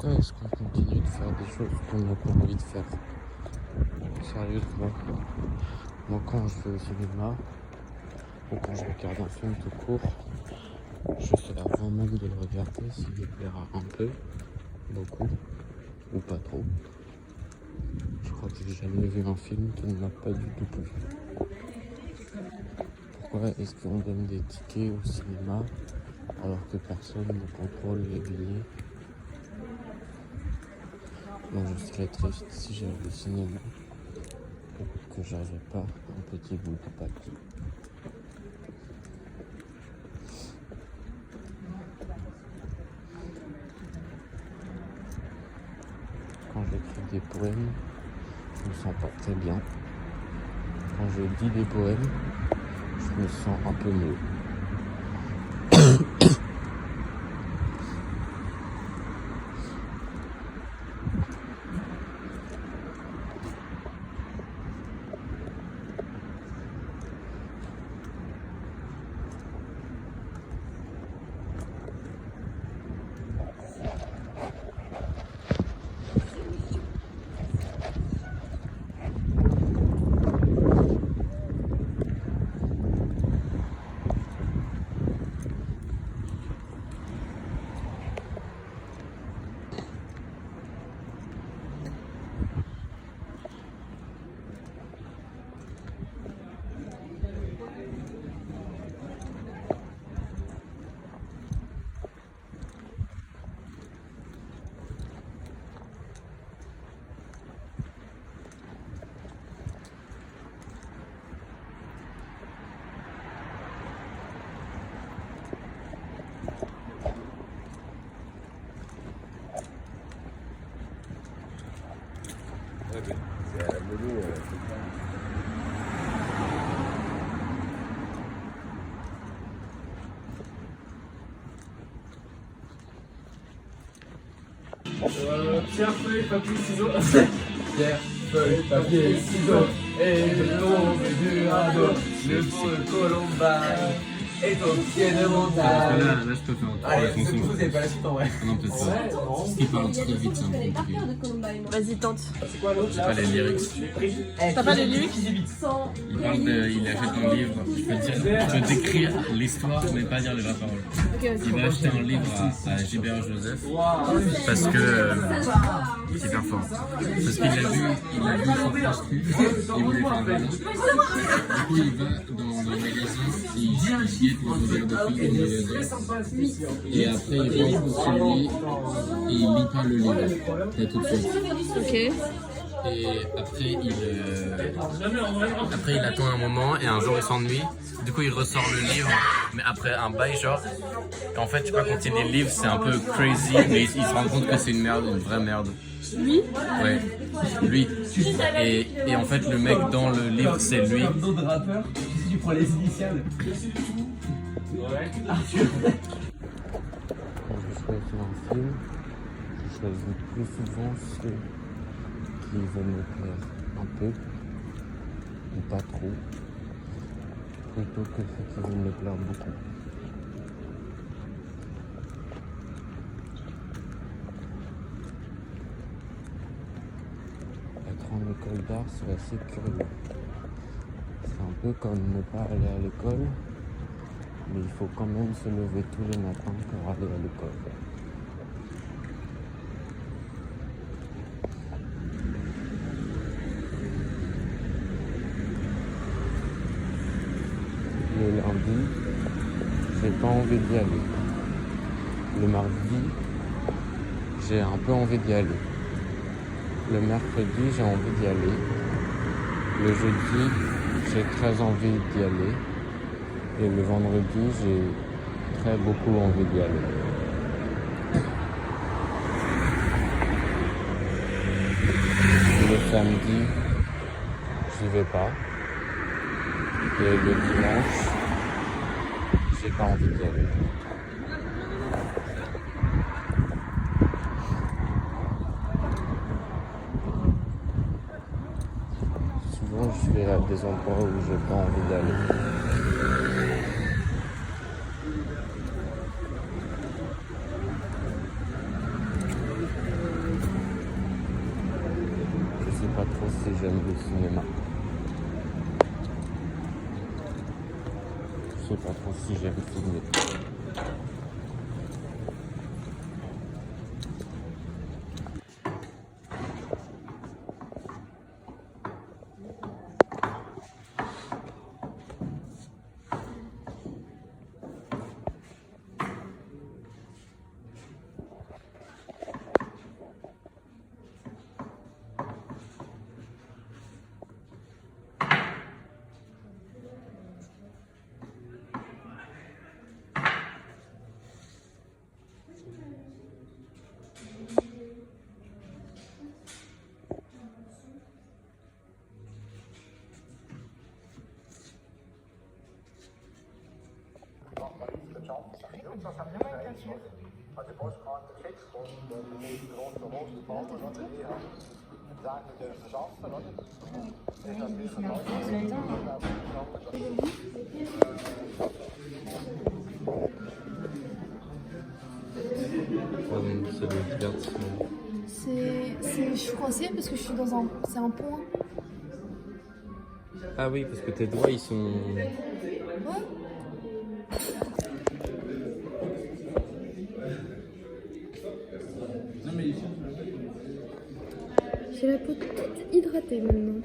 pourquoi est-ce qu'on continue de faire des choses qu'on n'a pas envie de faire? Sérieusement, moi quand je vais au cinéma ou quand je regarde un film tout court, je sais avant même de le regarder s'il me plaira un peu, beaucoup ou pas trop. Je crois que j'ai jamais vu un film qui ne m'a pas du tout plu. Pourquoi est-ce qu'on donne des tickets au cinéma alors que personne ne contrôle les billets? Moi je serais triste si j'allais au cinéma et que j'avais pas un petit bout de papier. Quand j'écris des poèmes, je me sens pas très bien. Quand je dis des poèmes, je me sens un peu mieux. C'est à la mono, Pierre, feuille, papier, ciseaux. Pierre, feuille, papier, ciseaux. Et le tombe du radeau. Le pont Columbine est au pied de montagne. Là, je peux faire un Allez, la c'est chanson. vous n'avez pas la suite en vrai. Non, peut-être pas. Parce qu'il parle très vite, c'est un peu compliqué. Vas-y, tente. C'est quoi l'autre J'ai pas les lyrics. T'as pas les lyrics? Il parle de. Il achète un livre. Je peux décrire l'histoire, mais pas dire les vraies paroles. Ok, vas-y. Il va acheter un livre à Gilbert Joseph. Parce que. C'est hyper fort. Parce qu'il a vu sur France Cul. Il voulait faire un magasin. Du coup, il va dans un magasin. Il guette les modèles de films dans le magasin. Et après, il rentre chez lui. Et il lit pas le livre. Là, tout de suite. Ok. Et après, il attend un moment et un jour, il s'ennuie. Du coup, il ressort le livre, mais après un bail, genre. Et en fait, je sais pas, quand il lit le livre, c'est un peu crazy, mais il se rend compte que c'est une merde, une vraie merde. Lui? Ouais, lui. Et en fait, le mec dans le livre, c'est lui. Un de rappeur, si tu prends les initiales. Quand je choisis un film, je choisis plus souvent ceux qui vont me plaire un peu ou pas trop, plutôt que ceux qui vont me plaire beaucoup. Être en école d'art, c'est assez curieux. C'est un peu comme ne pas aller à l'école, mais il faut quand même se lever tous les matins pour aller à l'école. Le lundi, j'ai pas envie d'y aller. Le mardi, j'ai un peu envie d'y aller. Le mercredi, j'ai envie d'y aller. Le jeudi, j'ai très envie d'y aller. Et le vendredi, j'ai très beaucoup envie d'y aller. Le samedi, j'y vais pas. Et le dimanche, j'ai pas envie d'y aller. Souvent, je vais à des endroits où j'ai pas envie d'aller. pas trop si j'aime le cinéma. Je sais pas trop si j'aime filmer. C'est le divertissement. Je suis coincée parce que je suis dans un... C'est un pont. Ah oui, parce que tes doigts ils sont. Ouais. J'ai la peau toute hydratée maintenant.